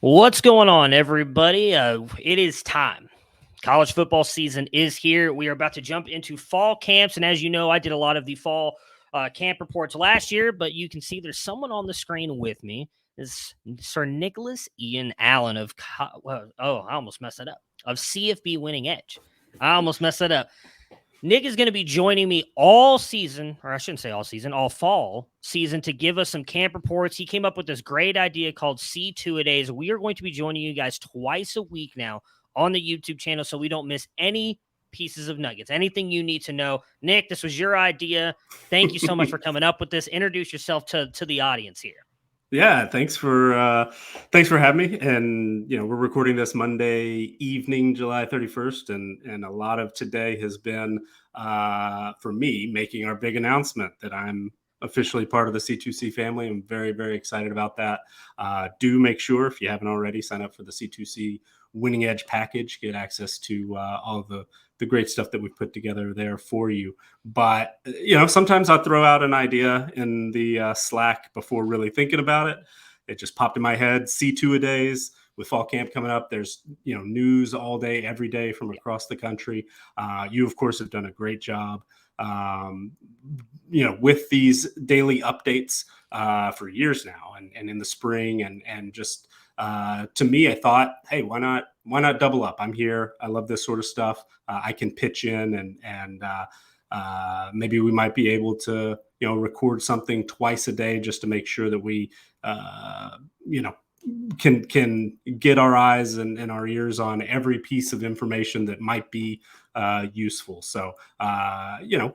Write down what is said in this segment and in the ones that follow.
What's going on, everybody? It is time. College football season is here. We are about to jump into fall camps. And as you know, I did a lot of the fall camp reports last year, but you can see there's someone on the screen with me. This is Sir Nicholas Ian Allen I almost messed it up. Of CFB Winning Edge. I almost messed it up. Nick is going to be joining me all season, or I shouldn't say all season, all fall season to give us some camp reports. He came up with this great idea called C2-A-Days. We are going to be joining you guys twice a week now on the YouTube channel so we don't miss any pieces of nuggets, anything you need to know. Nick, this was your idea. Thank you so much for coming up with this. Introduce yourself to the audience here. Yeah, thanks for having me. And we're recording this Monday evening, July 31st, and a lot of today has been for me making our big announcement that I'm officially part of the C2C family. I'm very, very excited about that. Do make sure, if you haven't already, sign up for the C2C Winning Edge package. Get access to all of the great stuff that we've put together there for you. But, sometimes I'll throw out an idea in the Slack before really thinking about it. It just popped in my head. C2-A-Days with fall camp coming up. There's, news all day, every day from across the country. You, of course, have done a great job, with these daily updates for years now and in the spring and just to me, I thought, hey, why not double up? I'm here. I love this sort of stuff. I can pitch in and maybe we might be able to, record something twice a day just to make sure that we, can get our eyes and our ears on every piece of information that might be useful. So,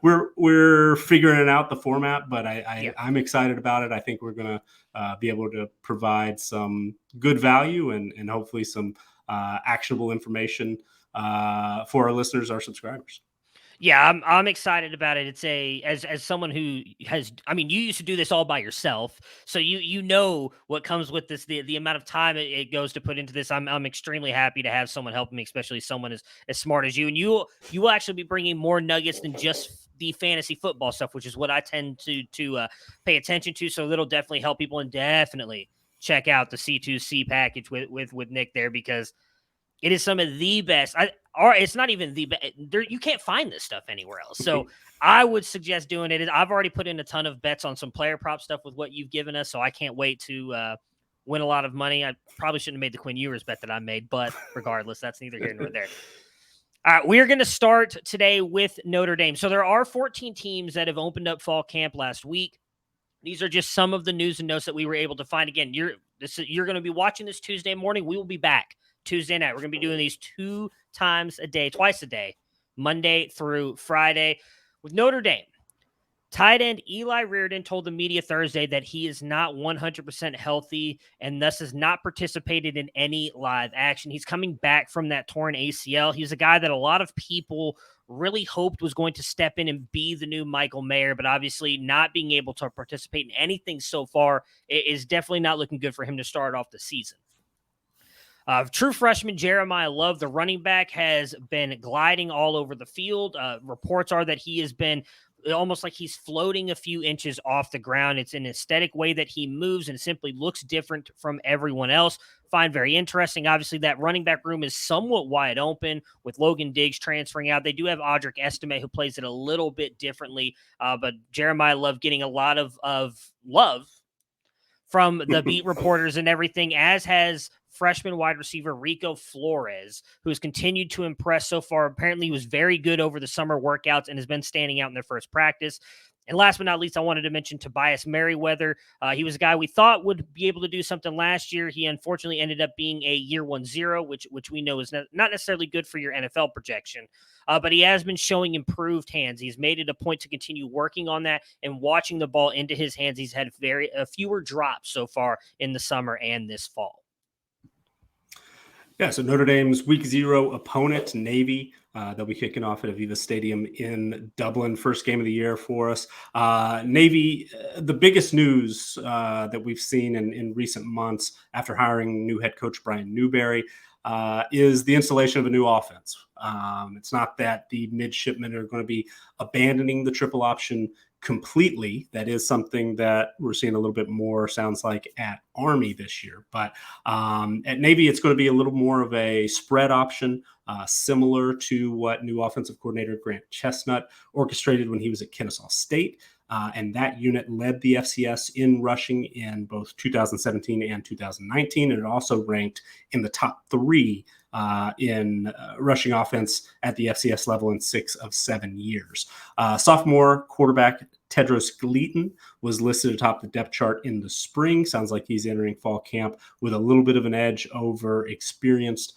we're figuring out the format, but I'm excited about it. I think we're going to be able to provide some good value and hopefully some actionable information for our listeners, our subscribers. Yeah, I'm excited about it. It's as someone who has, you used to do this all by yourself, so you know what comes with this, the amount of time it goes to put into this. I'm extremely happy to have someone helping me, especially someone as smart as you. And you will actually be bringing more nuggets than just the fantasy football stuff, which is what I tend to pay attention to. So it'll definitely help people, and definitely check out the C2C package with Nick there, because it is some of the best. Or it's not even the best. You can't find this stuff anywhere else. So I would suggest doing it. I've already put in a ton of bets on some player prop stuff with what you've given us, so I can't wait to win a lot of money. I probably shouldn't have made the Quinn Ewers bet that I made, but regardless, that's neither here nor there. All right, we're going to start today with Notre Dame. So there are 14 teams that have opened up fall camp last week. These are just some of the news and notes that we were able to find. Again, you're going to be watching this Tuesday morning. We will be back Tuesday night. We're going to be doing these twice a day, Monday through Friday. With Notre Dame, tight end Eli Reardon told the media Thursday that he is not 100% healthy and thus has not participated in any live action. He's coming back from that torn ACL. He's a guy that a lot of people really hoped was going to step in and be the new Michael Mayer, but obviously not being able to participate in anything so far is definitely not looking good for him to start off the season. True freshman Jeremiah Love, the running back, has been gliding all over the field. Reports are that he has been almost like he's floating a few inches off the ground. It's an aesthetic way that he moves and simply looks different from everyone else. Find very interesting. Obviously, that running back room is somewhat wide open with Logan Diggs transferring out. They do have Audric Estime, who plays it a little bit differently, but Jeremiah Love getting a lot of love from the beat reporters and everything, as has freshman wide receiver Rico Flores, who has continued to impress so far. Apparently, he was very good over the summer workouts and has been standing out in their first practice. And last but not least, I wanted to mention Tobias Merriweather. He was a guy we thought would be able to do something last year. He unfortunately ended up being a year 1-0, which we know is not necessarily good for your NFL projection. But he has been showing improved hands. He's made it a point to continue working on that and watching the ball into his hands. He's had fewer drops so far in the summer and this fall. Yeah, so Notre Dame's week 0 opponent, Navy, they'll be kicking off at Aviva Stadium in Dublin, first game of the year for us. Navy, the biggest news that we've seen in recent months after hiring new head coach Brian Newberry is the installation of a new offense. It's not that the midshipmen are going to be abandoning the triple option completely. That is something that we're seeing a little bit more, sounds like, at Army this year. But at Navy, it's going to be a little more of a spread option, similar to what new offensive coordinator Grant Chestnut orchestrated when he was at Kennesaw State. And that unit led the FCS in rushing in both 2017 and 2019. And it also ranked in the top 3 in rushing offense at the FCS level in 6 of 7 years. Sophomore quarterback Tedros Gleaton was listed atop the depth chart in the spring. Sounds like he's entering fall camp with a little bit of an edge over experienced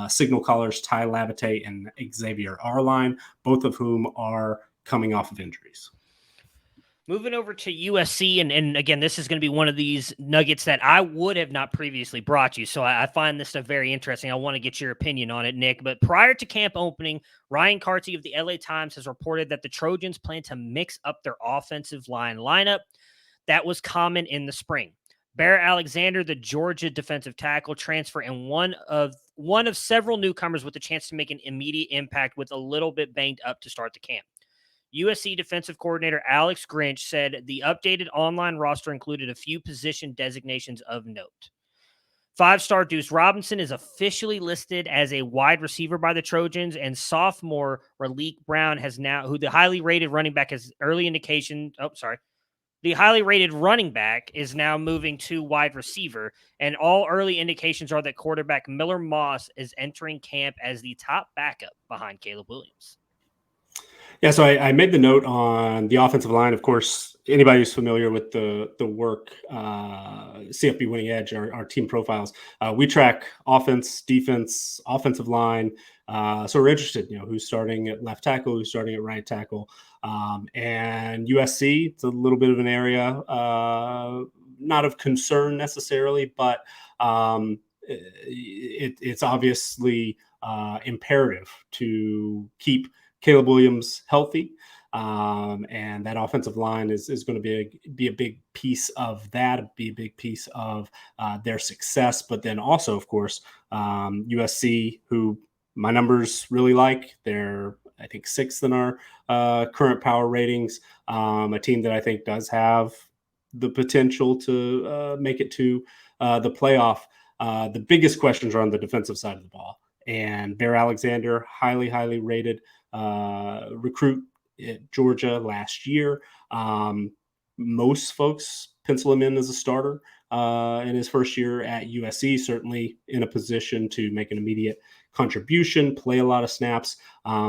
signal callers Ty Labate and Xavier Arline, both of whom are coming off of injuries. Moving over to USC, and again, this is going to be one of these nuggets that I would have not previously brought you, so I find this stuff very interesting. I want to get your opinion on it, Nick. But prior to camp opening, Ryan Carty of the LA Times has reported that the Trojans plan to mix up their offensive line lineup. That was common in the spring. Bear Alexander, the Georgia defensive tackle transfer, and one of several newcomers with a chance to make an immediate impact, with a little bit banged up to start the camp. USC defensive coordinator Alex Grinch said the updated online roster included a few position designations of note. 5-star Deuce Robinson is officially listed as a wide receiver by the Trojans, and sophomore Raleek Brown has now, who the highly rated running back has early indication. The highly rated running back is now moving to wide receiver, and all early indications are that quarterback Miller Moss is entering camp as the top backup behind Caleb Williams. Yeah, so I made the note on the offensive line. Of course, anybody who's familiar with the work, CFB Winning Edge, our team profiles, we track offense, defense, offensive line. So we're interested, who's starting at left tackle, who's starting at right tackle. And USC, it's a little bit of an area, not of concern necessarily, but it's obviously imperative to keep Caleb Williams healthy, and that offensive line is going to be a big piece of that, be a big piece of their success. But then also, of course, USC, who my numbers really like, they're, I think, 6th in our current power ratings, a team that I think does have the potential to make it to the playoff. The biggest questions are on the defensive side of the ball. And Bear Alexander, highly rated recruit at Georgia last year. Most folks pencil him in as a starter in his first year at USC, certainly in a position to make an immediate contribution, play a lot of snaps.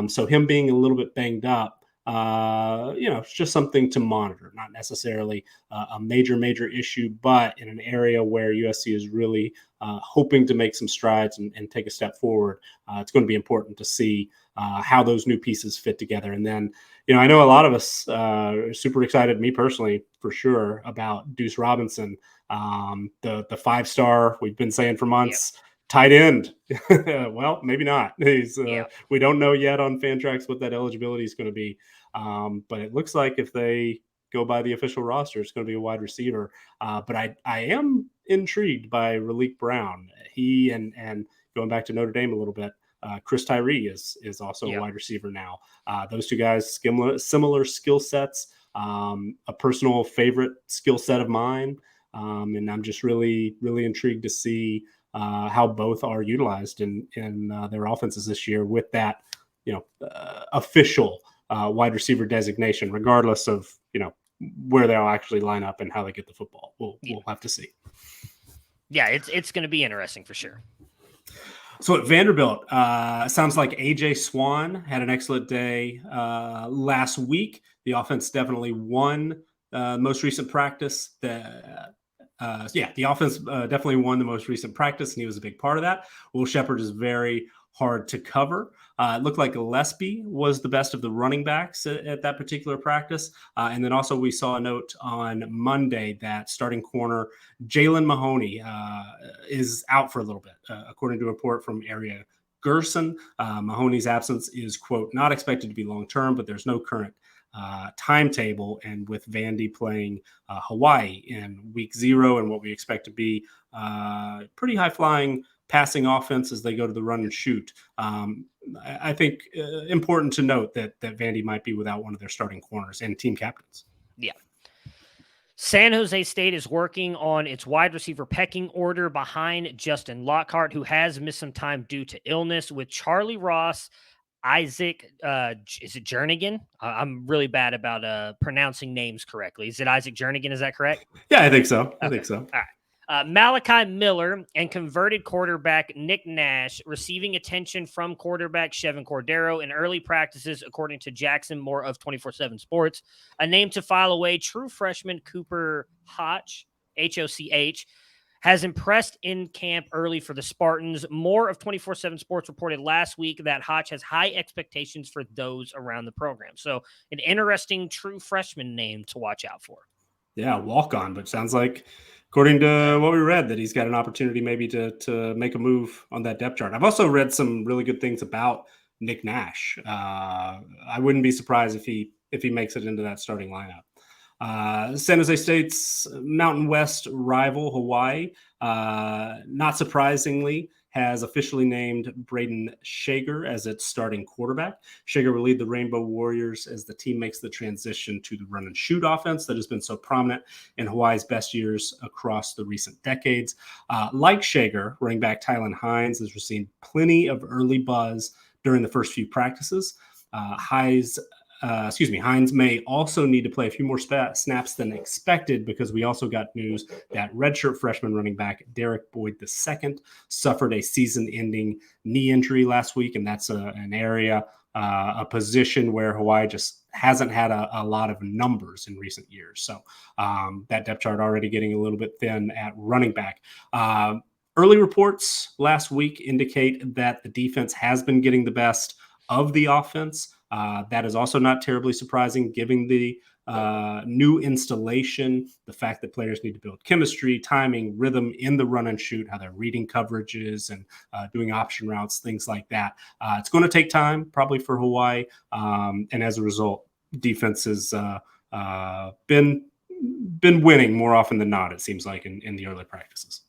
So him being a little bit banged up, it's just something to monitor, not necessarily a major issue, but in an area where USC is really hoping to make some strides and take a step forward. It's going to be important to see how those new pieces fit together. And then, I know a lot of us are super excited, me personally, for sure, about Deuce Robinson, the 5-star we've been saying for months. Yep. Tight end. Well, maybe not. We don't know yet on Fantrax what that eligibility is going to be. But it looks like if they go by the official roster, it's going to be a wide receiver. But I am intrigued by Raleek Brown. He and going back to Notre Dame a little bit, Chris Tyree is also a wide receiver now. Those two guys, similar skill sets, a personal favorite skill set of mine. And I'm just really intrigued to see how both are utilized in their offenses this year with that, official wide receiver designation, regardless of, where they'll actually line up and how they get the football. We'll have to see. Yeah, it's going to be interesting for sure. So at Vanderbilt, sounds like A.J. Swan had an excellent day last week. The offense definitely won most recent practice. The offense definitely won the most recent practice, and he was a big part of that. Will Shepherd is very hard to cover. It looked like Gillespie was the best of the running backs at that particular practice. And then also we saw a note on Monday that starting corner Jalen Mahoney is out for a little bit, according to a report from Area Gerson. Mahoney's absence is, quote, not expected to be long-term, but there's no current timetable. And with Vandy playing Hawaii in week 0 and what we expect to be pretty high-flying passing offense as they go to the run and shoot, I think important to note that Vandy might be without one of their starting corners and team captains. Yeah. San Jose State is working on its wide receiver pecking order behind Justin Lockhart, who has missed some time due to illness, with Charlie Ross, Isaac, is it Jernigan? I'm really bad about pronouncing names correctly. Is it Isaac Jernigan? Is that correct? Yeah, I think so. I Okay. think so. All right. Malachi Miller and converted quarterback Nick Nash receiving attention from quarterback Chevin Cordero in early practices, according to Jackson Moore of 24/7 Sports. A name to file away, true freshman Cooper Hoch, Hoch, has impressed in camp early for the Spartans. More of 24/7 Sports reported last week that Hoch has high expectations for those around the program. So an interesting true freshman name to watch out for. Yeah, walk on, but sounds like, according to what we read, that he's got an opportunity maybe to make a move on that depth chart. I've also read some really good things about Nick Nash. I wouldn't be surprised if he makes it into that starting lineup. San Jose State's Mountain West rival, Hawaii, not surprisingly, has officially named Braden Shager as its starting quarterback. Shager will lead the Rainbow Warriors as the team makes the transition to the run and shoot offense that has been so prominent in Hawaii's best years across the recent decades. Like Shager, running back Tylen Hines has received plenty of early buzz during the first few practices. Hines may also need to play a few more snaps than expected, because we also got news that redshirt freshman running back Derek Boyd II suffered a season-ending knee injury last week, and that's an area, a position where Hawaii just hasn't had a lot of numbers in recent years. So that depth chart already getting a little bit thin at running back. Early reports last week indicate that the defense has been getting the best of the offense. That is also not terribly surprising, given the new installation, the fact that players need to build chemistry, timing, rhythm in the run and shoot, how they're reading coverages and doing option routes, things like that. It's going to take time, probably, for Hawaii. And as a result, defense has been winning more often than not, it seems like, in the early practices.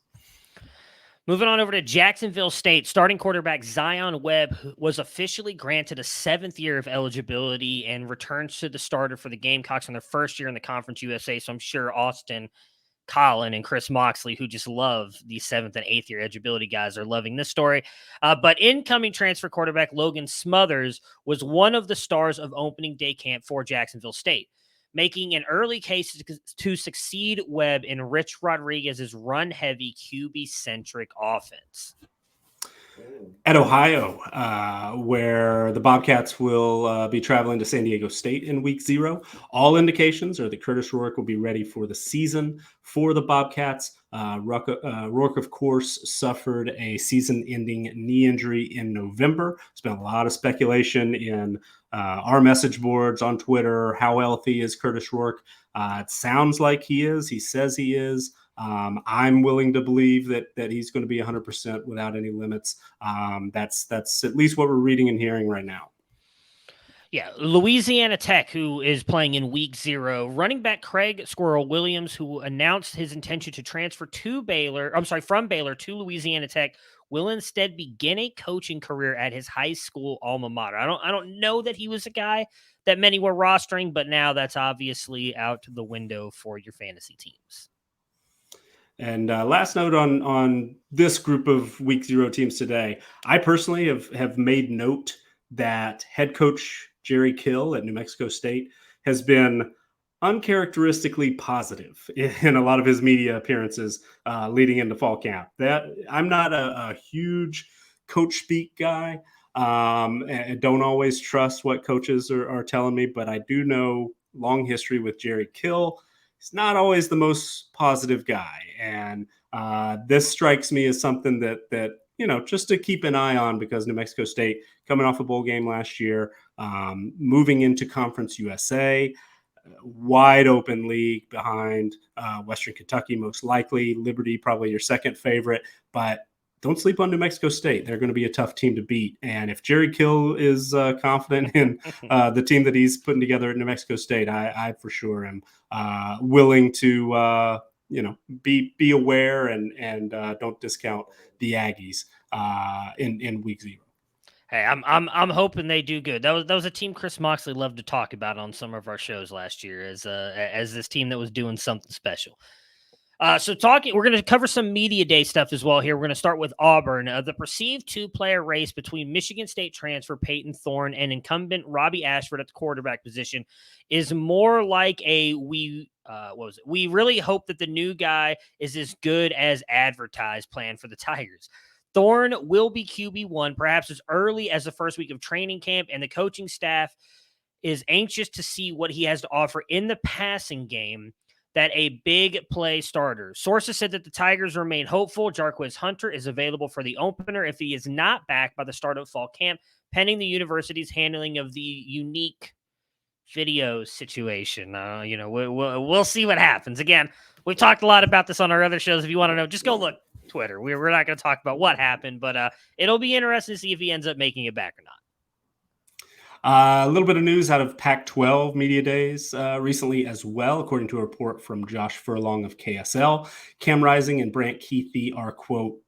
Moving on over to Jacksonville State, starting quarterback Zion Webb was officially granted a 7th year of eligibility and returns to the starter for the Gamecocks in their first year in the Conference USA. So I'm sure Austin, Colin, and Chris Moxley, who just love these 7th and 8th year eligibility guys, are loving this story. But incoming transfer quarterback Logan Smothers was one of the stars of opening day camp for Jacksonville State, making an early case to succeed Webb in Rich Rodriguez's run-heavy, QB-centric offense. At Ohio, where the Bobcats will be traveling to San Diego State in week 0. All indications are that Curtis Rourke will be ready for the season for the Bobcats. Rourke, of course, suffered a season-ending knee injury in November. There's been a lot of speculation in our message boards on Twitter. How healthy is Curtis Rourke? It sounds like he is. He says he is. I'm willing to believe that he's going to be 100% without any limits. That's at least what we're reading and hearing right now. Yeah, Louisiana Tech, who is playing in week 0, running back Craig Squirrel Williams, who announced his intention to transfer from Baylor to Louisiana Tech, will instead begin a coaching career at his high school alma mater. I don't know that he was a guy that many were rostering, but now that's obviously out the window for your fantasy teams. And last note on this group of week 0 teams today, I personally have made note that head coach Jerry Kill at New Mexico State has been uncharacteristically positive in a lot of his media appearances leading into fall camp. That I'm not a huge coach speak guy. And don't always trust what coaches are telling me, but I do know long history with Jerry Kill. He's not always the most positive guy. And this strikes me as something that just to keep an eye on, because New Mexico State coming off a bowl game last year, moving into Conference USA, wide open league behind Western Kentucky, most likely. Liberty, probably your second favorite. But don't sleep on New Mexico State. They're going to be a tough team to beat. And if Jerry Kill is confident in the team that he's putting together at New Mexico State, I for sure am willing to be aware and don't discount the Aggies in week 0. Hey, I'm hoping they do good. That was a team Chris Moxley loved to talk about on some of our shows last year as this team that was doing something special. We're going to cover some media day stuff as well here. We're going to start with Auburn. The perceived two-player race between Michigan State transfer Peyton Thorne and incumbent Robbie Ashford at the quarterback position is more like what was it? We really hope that the new guy is as good as advertised plan for the Tigers. Thorne will be QB1 perhaps as early as the first week of training camp, and the coaching staff is anxious to see what he has to offer in the passing game that a big play starter. Sources said that the Tigers remain hopeful. Jarquez Hunter is available for the opener if he is not back by the start of fall camp, pending the university's handling of the unique video situation. We'll see what happens. Again, we've talked a lot about this on our other shows. If you want to know, just go look Twitter. We're not going to talk about what happened, but it'll be interesting to see if he ends up making it back or not. A little bit of news out of Pac-12 Media Days recently as well, according to a report from Josh Furlong of KSL. Cam Rising and Brant Keithy are, quote,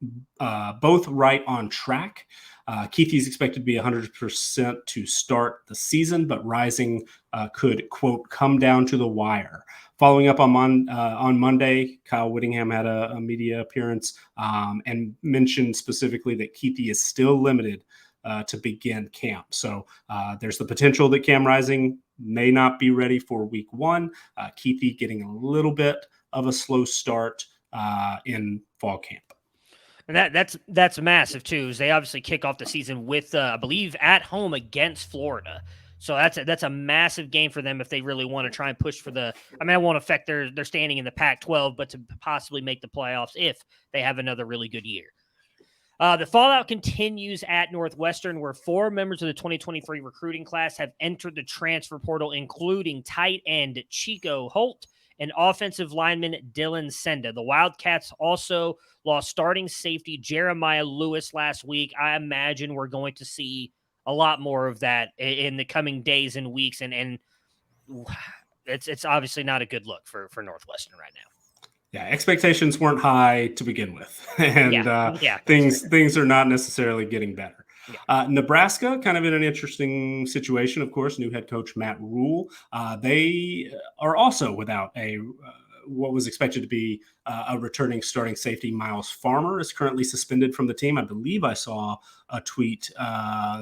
both right on track. Keithy is expected to be 100% to start the season, but Rising could, quote, come down to the wire. Following up on Monday, Kyle Whittingham had a media appearance and mentioned specifically that Keithy is still limited to begin camp. So there's the potential that Cam Rising may not be ready for week one. Keithy getting a little bit of a slow start in fall camp. And that's massive too. Is they obviously kick off the season with, I believe, at home against Florida. So that's a massive game for them if they really want to try and push for the. I mean, it won't affect their standing in the Pac-12, but to possibly make the playoffs if they have another really good year. The fallout continues at Northwestern, where 4 members of the 2023 recruiting class have entered the transfer portal, including tight end Chico Holt and offensive lineman Dylan Senda. The Wildcats also lost starting safety Jeremiah Lewis last week. I imagine we're going to see a lot more of that in the coming days and weeks, and it's obviously not a good look for Northwestern right now. Yeah, expectations weren't high to begin with, and things are not necessarily getting better. Yeah. Nebraska, kind of in an interesting situation, of course. New head coach Matt Rule. They are also without what was expected to be a returning starting safety. Miles Farmer is currently suspended from the team. I believe I saw a tweet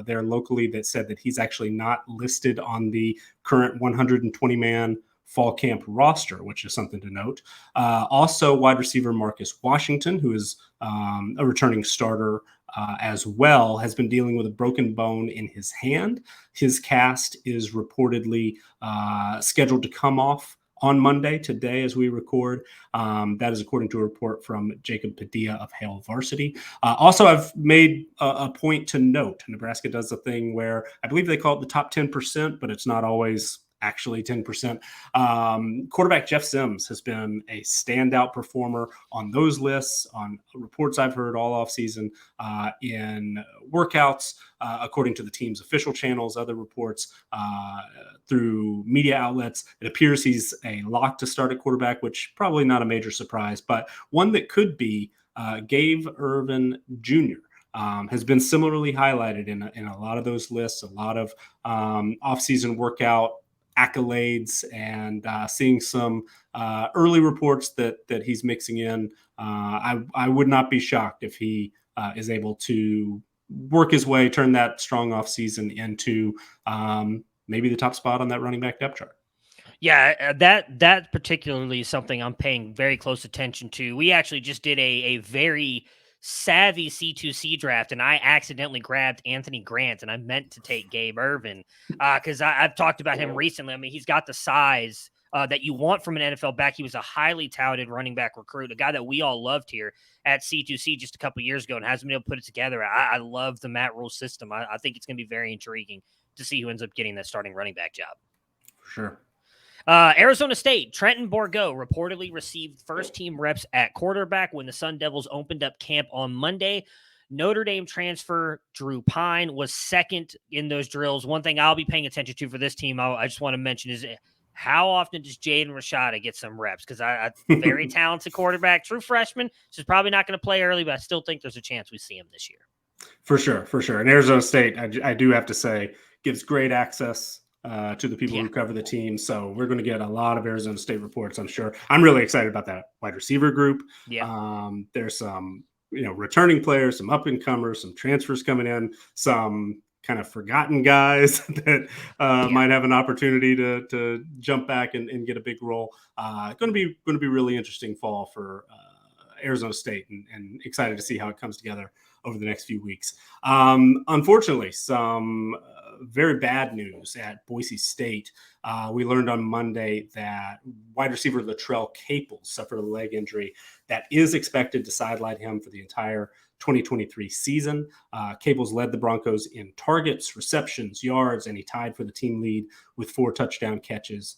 there locally that said that he's actually not listed on the current 120-man fall camp roster, which is something to note. Also, wide receiver Marcus Washington, who is a returning starter as well, has been dealing with a broken bone in his hand. His cast is reportedly scheduled to come off on Monday, today, as we record. That is according to a report from Jacob Padilla of Hale Varsity. Also, I've made a point to note, Nebraska does a thing where I believe they call it the top 10%, but it's not always actually 10%. Quarterback Jeff Sims has been a standout performer on those lists, on reports I've heard all offseason, in workouts, according to the team's official channels, other reports through media outlets. It appears he's a lock to start at quarterback, which probably not a major surprise, but one that could be Gabe Irvin Jr., has been similarly highlighted in a lot of those lists, a lot of offseason workout accolades, and seeing some early reports that he's mixing in. I would not be shocked if he is able to work his way, turn that strong off season into maybe the top spot on that running back depth chart. Yeah, that particularly is something I'm paying very close attention to. We actually just did a very savvy C2C draft, and I accidentally grabbed Anthony Grant, and I meant to take Gabe Irvin because I've talked about him recently. I mean, he's got the size that you want from an NFL back. He was a highly touted running back recruit, a guy that we all loved here at C2C just a couple of years ago and hasn't been able to put it together. I love the Matt Rule system. I think it's going to be very intriguing to see who ends up getting that starting running back job. For sure. Arizona State, Trenton Bourgo reportedly received first-team reps at quarterback when the Sun Devils opened up camp on Monday. Notre Dame transfer Drew Pine was second in those drills. One thing I'll be paying attention to for this team, I just want to mention, is how often does Jaden Rashada get some reps? Because I very talented quarterback, true freshman. So he's probably not going to play early, but I still think there's a chance we see him this year. For sure, for sure. And Arizona State, I do have to say, gives great access to the people Yeah. who cover the team. So we're going to get a lot of Arizona State reports, I'm sure. I'm really excited about that wide receiver group. Yeah. There's some, returning players, some up and comers, some transfers coming in, some kind of forgotten guys that Yeah. might have an opportunity to jump back and get a big role. Going to be really interesting fall for Arizona State, and excited to see how it comes together over the next few weeks. Unfortunately, some very bad news at Boise State. We learned on Monday that wide receiver Latrell Caples suffered a leg injury that is expected to sideline him for the entire 2023 season. Caples led the Broncos in targets, receptions, yards, and he tied for the team lead with 4 touchdown catches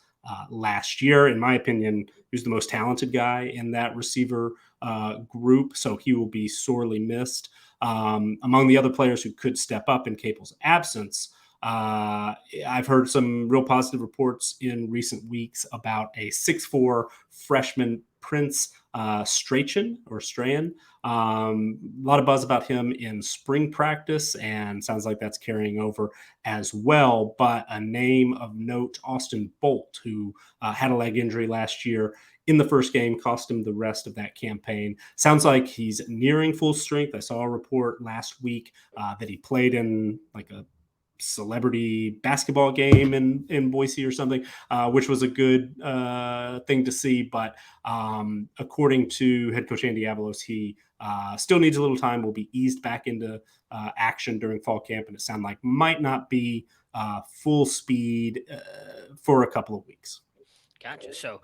last year. In my opinion, he was the most talented guy in that receiver group, so he will be sorely missed. Among the other players who could step up in Caples' absence, I've heard some real positive reports in recent weeks about a 6'4" freshman Prince Strachan or Strahan. A lot of buzz about him in spring practice, and sounds like that's carrying over as well. But a name of note, Austin Bolt, who had a leg injury last year in the first game, cost him the rest of that campaign. Sounds like he's nearing full strength. I saw a report last week that he played in like a celebrity basketball game in Boise or something, which was a good thing to see. But according to head coach Andy Avalos, he still needs a little time. Will be eased back into action during fall camp, and it sounds like might not be full speed for a couple of weeks. Gotcha. So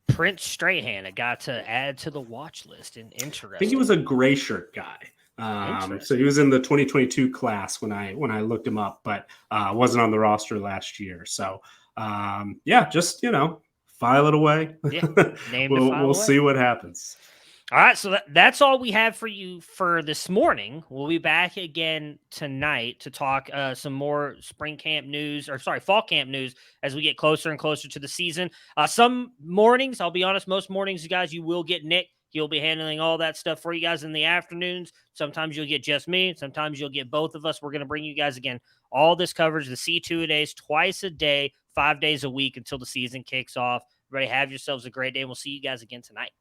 Prince Strahan, a guy to add to the watch list. And I think he was interesting. a gray shirt guy. So he Interesting. was in the 2022 class when I looked him up, but wasn't on the roster last year. So yeah, just file it away. Yeah. Name to we'll file we'll away. see what happens. All right, so that's all we have for you for this morning. We'll be back again tonight to talk some more spring camp news, or sorry, fall camp news as we get closer and closer to the season. Some mornings, I'll be honest, most mornings, you guys, you will get Nick. He'll be handling all that stuff for you guys in the afternoons. Sometimes you'll get just me. Sometimes you'll get both of us. We're going to bring you guys again all this coverage, the C2-A-Days, twice a day, 5 days a week until the season kicks off. Everybody have yourselves a great day, and we'll see you guys again tonight.